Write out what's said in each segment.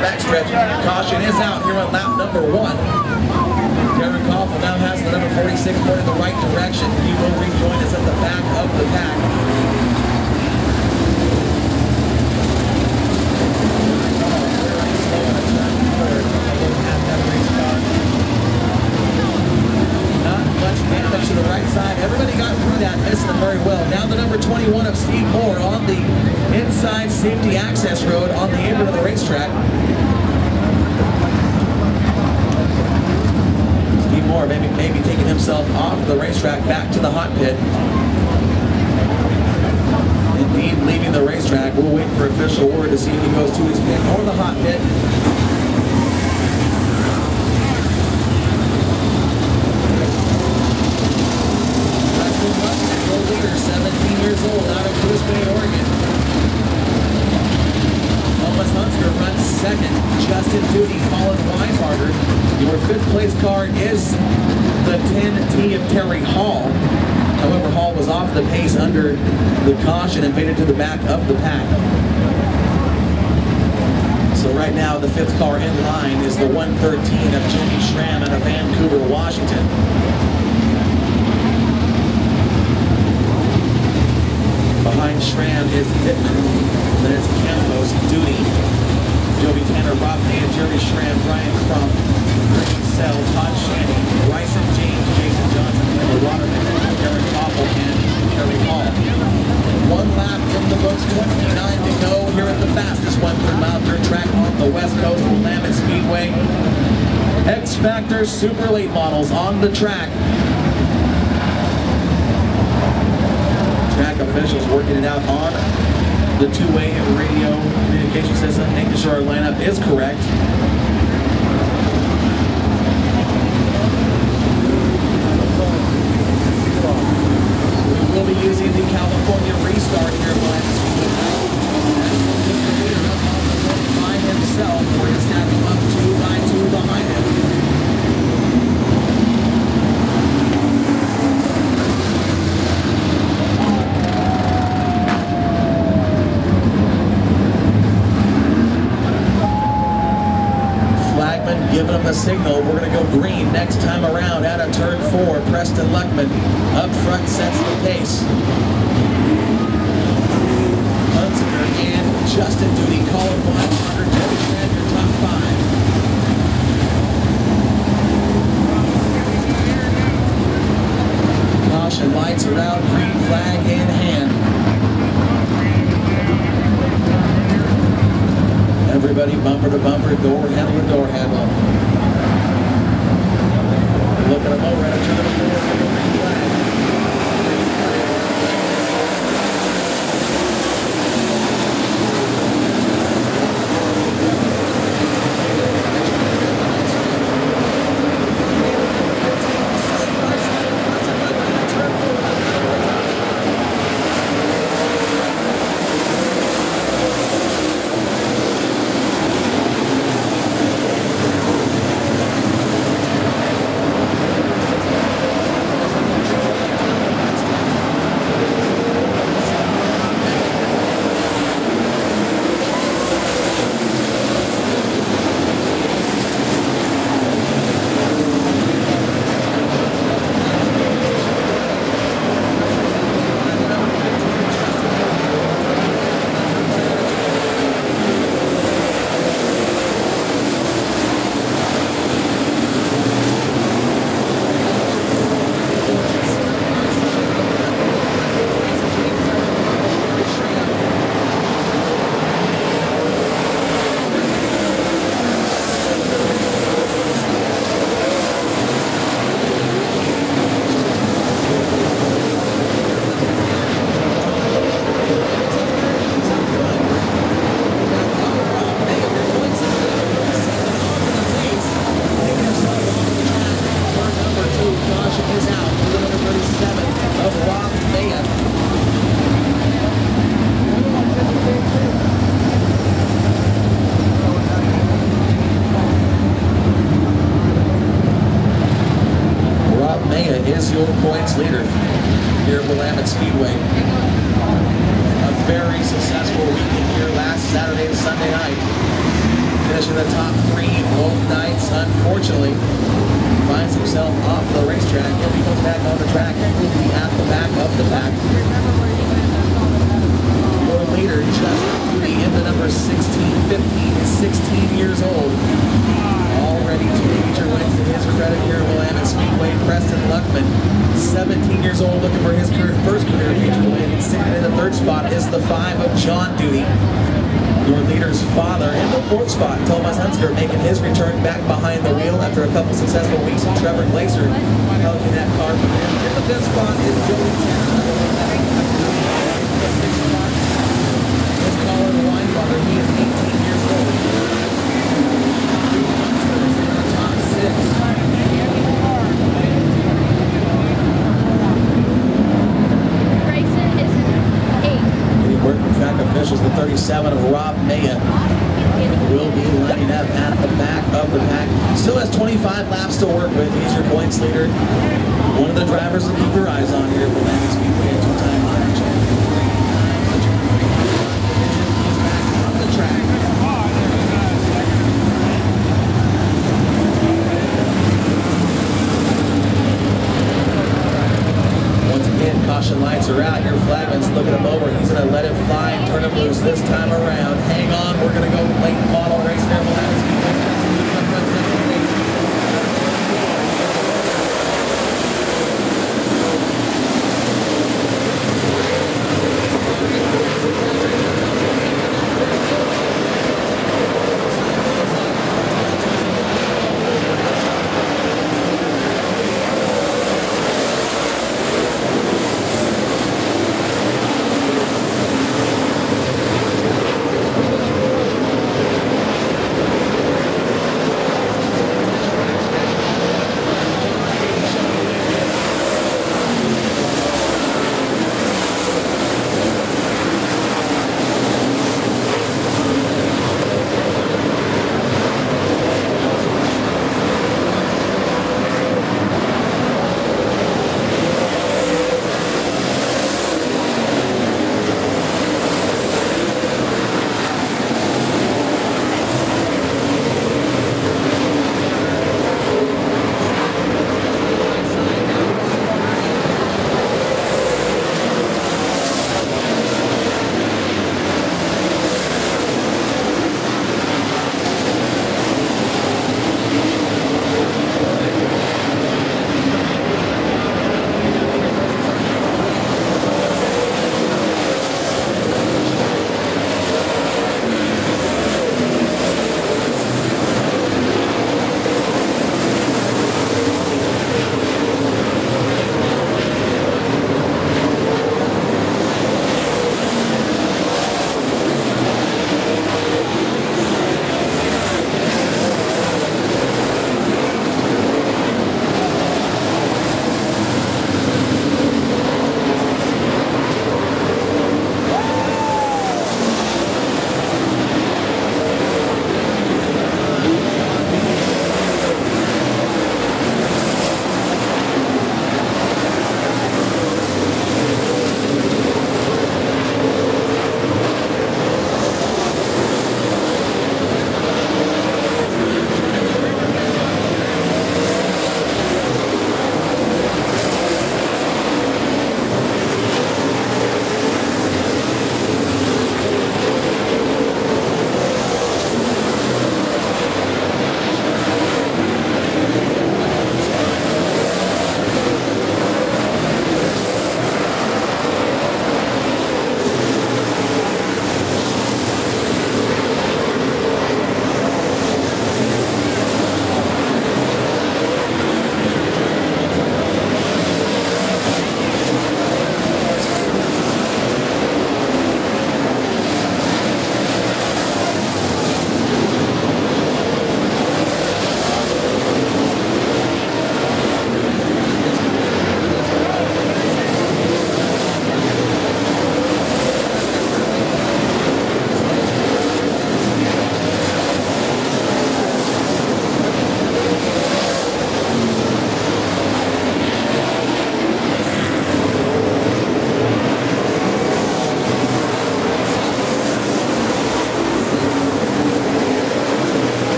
the backstretch. Caution is out here on lap number 1. Derek Koffel now has the number 46 going in the right direction. He will rejoin us at the back of the pack. Not much damage to the right side. Everybody got through that, missing them very well. Now the number 21 of Steve Moore on the inside safety access road on the apron of the racetrack. Steve Moore maybe taking himself off the racetrack back to the hot pit. Indeed, leaving the racetrack. We'll wait for official word to see if he goes to his pit or the hot pit. Leader, 17 years old, out of Speedway, Oregon. Thomas Hunsker runs second. Justin Duty, Colin Weinbarger. Your 5th place car is the 10T of Terry Hall. However, Hall was off the pace under the caution and faded to the back of the pack. So right now, the 5th car in line is the 113 of Jimmy Schramm out of Vancouver, Washington. Behind Schramm is Pittman, then it's Campos, Duty, Joby Tanner, Rob May, Jerry Schramm, Brian Crump, Ricky Sell, Todd Shandy, Bryson James, Jason Johnson, Taylor Waterman, Derek Koffel, and Terry Hall. 1 lap in the books, 29 to go here at the fastest 1/3-mile dirt track on the West Coast, Willamette Speedway. X Factor Super Late models on the track. Track officials working it out on the 2-way radio communication system, making sure our lineup is correct. We will be using the California restart here by himself, where he's stacking up 2 by 2 behind him. Giving them a signal. We're going to go green next time around out of turn 4. Preston Luckman up front sets the pace. Hunziker and Justin Duty, Colin Weinbarger, Jimmy Schramm, your top 5. Caution lights are out, green flag in hand. Everybody bumper to bumper, door handle to door handle. Look at them over right up to the door. is your points leader here at Willamette Speedway. A very successful weekend here last Saturday and Sunday night. finishing the top three both nights. Unfortunately, finds himself off the racetrack. If he goes back on the track, he will be at the back of the pack. Your leader, just into number 16, 16 years old. Already two major wins to his credit here at Willamette Speedway. Preston Luckman, 17 years old, looking for his first career feature win. Sitting in the third spot is the 5 of John Duty. Your leader's father in the fourth spot, Thomas Hunsker, making his return back behind the wheel after a couple successful weeks. Trevor Glaser helping that car for him. In the fifth spot is Joey Tanner. His caller, the wine father, he is 18 years old. Hunsker is in the top 6. Track officials, the 37 of Rob Maya will be lining up at the back of the pack. Still has 25 laps to work with. He's your points leader. One of the drivers to keep your eyes on here at Willamette Speedway, a two-time track champion. He's back on the track. Once again, caution lights are out. Your flagman's looking him over. He's going to let it fly and turn him loose this time around. Hang on, we're going to go late model race there.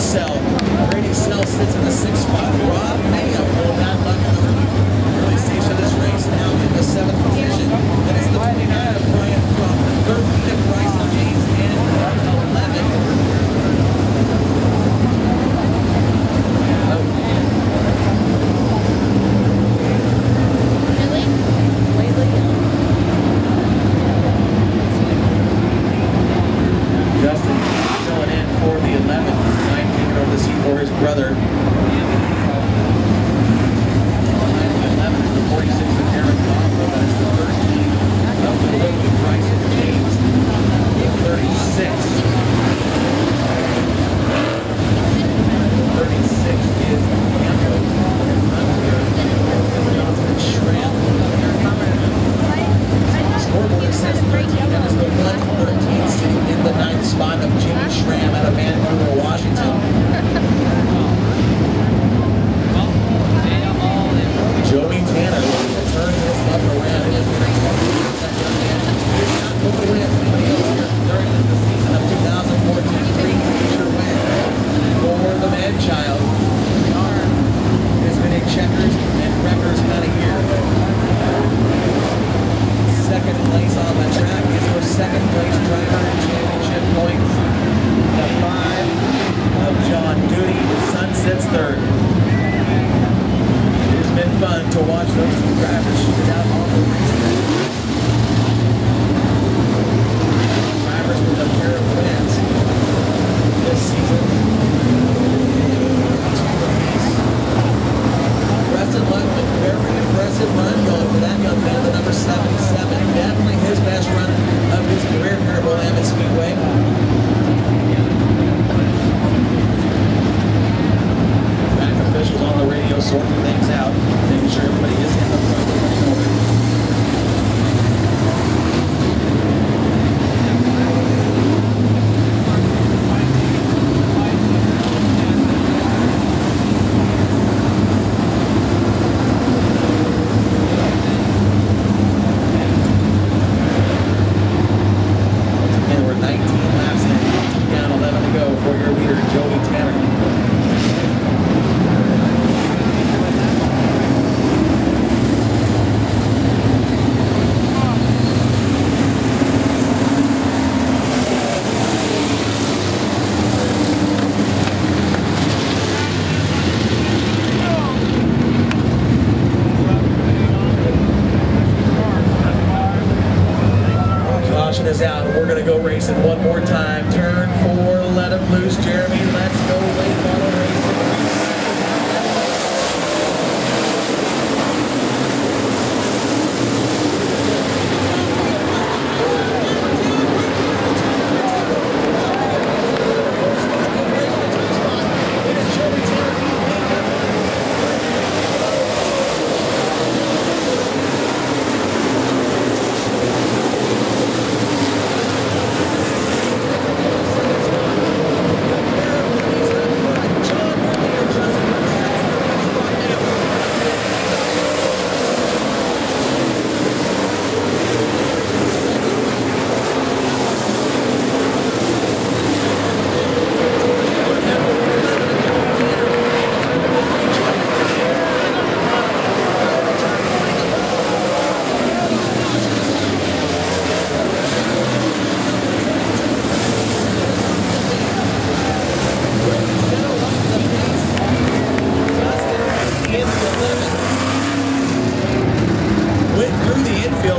Sell. Brady Sell sits in the 6th spot. Rob Mayo will bad luck in the early stage of this race. Now in the 7th position. Then it's the 29 of Brian Crump, 13 of Bryson James, and 11. Justin filling in for the 11th. 9 taking over the seat for his brother. Behind the 11th is the 46 of Aaron Bobo. That's the 13 of the rookie Bryson James. 36. 36 is Campo. Johnson and Schramm. Scoreboard says 13, and is the 113 sitting in the 9th spot of Jimmy Schramm out of Vancouver, Washington. Joey Tanner will turn this up around. He has been not going away as anybody else here during the season of 2014. 3 major wins for the man-child. Has been a checkers and wreckers kind of year. Second place on the track is your second place driver in championship points. The 5 of John Duty. Sun sits 3rd. It has been fun to watch those two drivers shoot out on the racetrack. Drivers with a pair of wins this season. Preston Ludwig, very impressive run going for that young man, the number 77. Definitely his best run of his career here at Willamette Speedway. Track officials on the radio sorting things out, making sure everybody is in the front of the order. Is out. We're going to go racing one more time. Turn 4, let him loose, Jeremy. Let's go late model racing.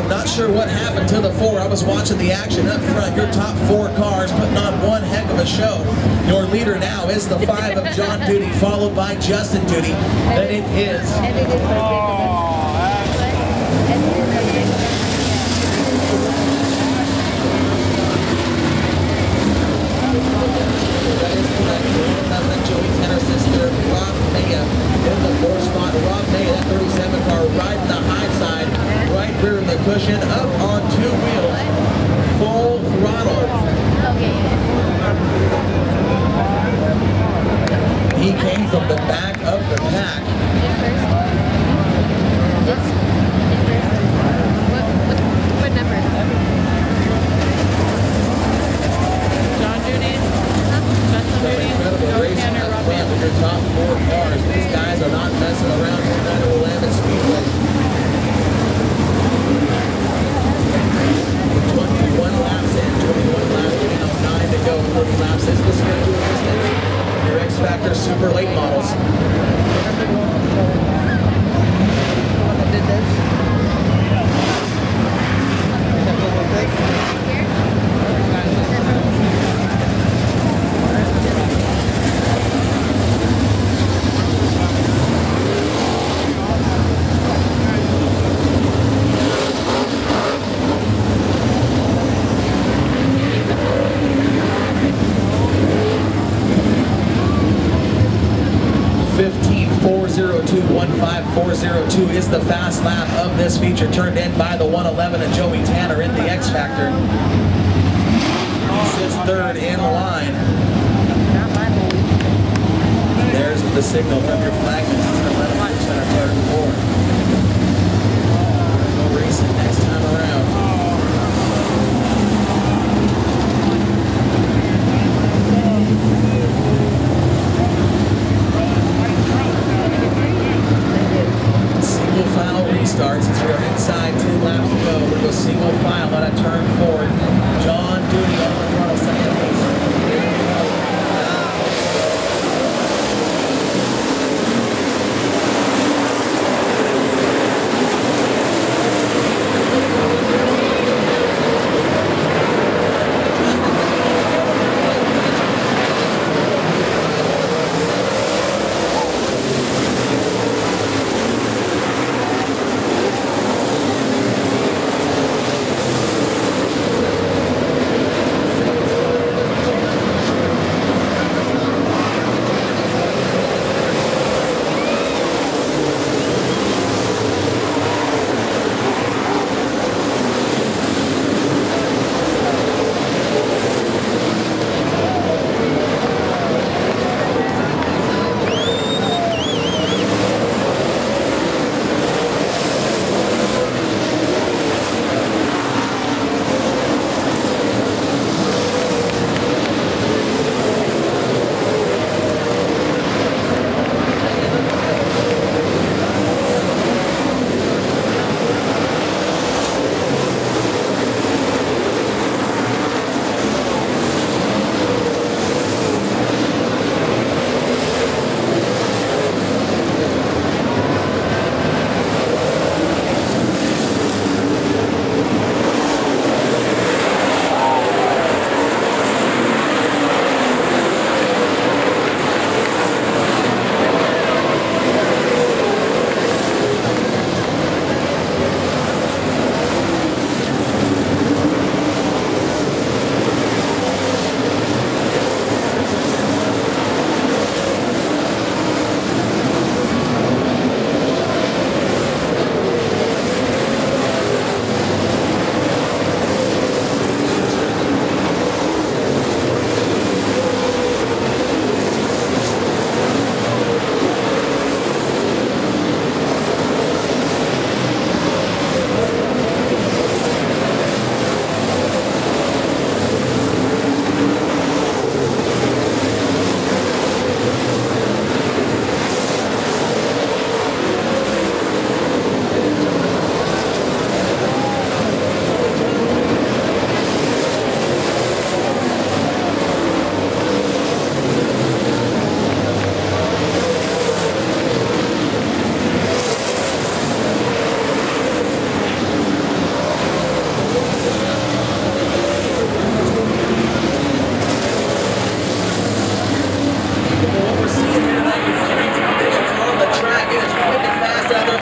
Not sure what happened to the 4. I was watching the action up front. Your top 4 cars putting on one heck of a show. Your leader now is the 5 of John Duty, followed by Justin Duty. Then it is. Joey Tanner sister, Rob Maya in the 4th spot. Rob Maya, that 37 car, riding the high side, right rear in the cushion, up on 2 wheels, full throttle. He came from the back of the pack. What number? John Duty? Justin Duty? Incredible racing. X Factor Super Late Models. Did this? 15.402.15402 is the fast lap of this feature, turned in by the 111 and Joey Tanner in the X Factor. He sits third in line. There's the signal from your flagman.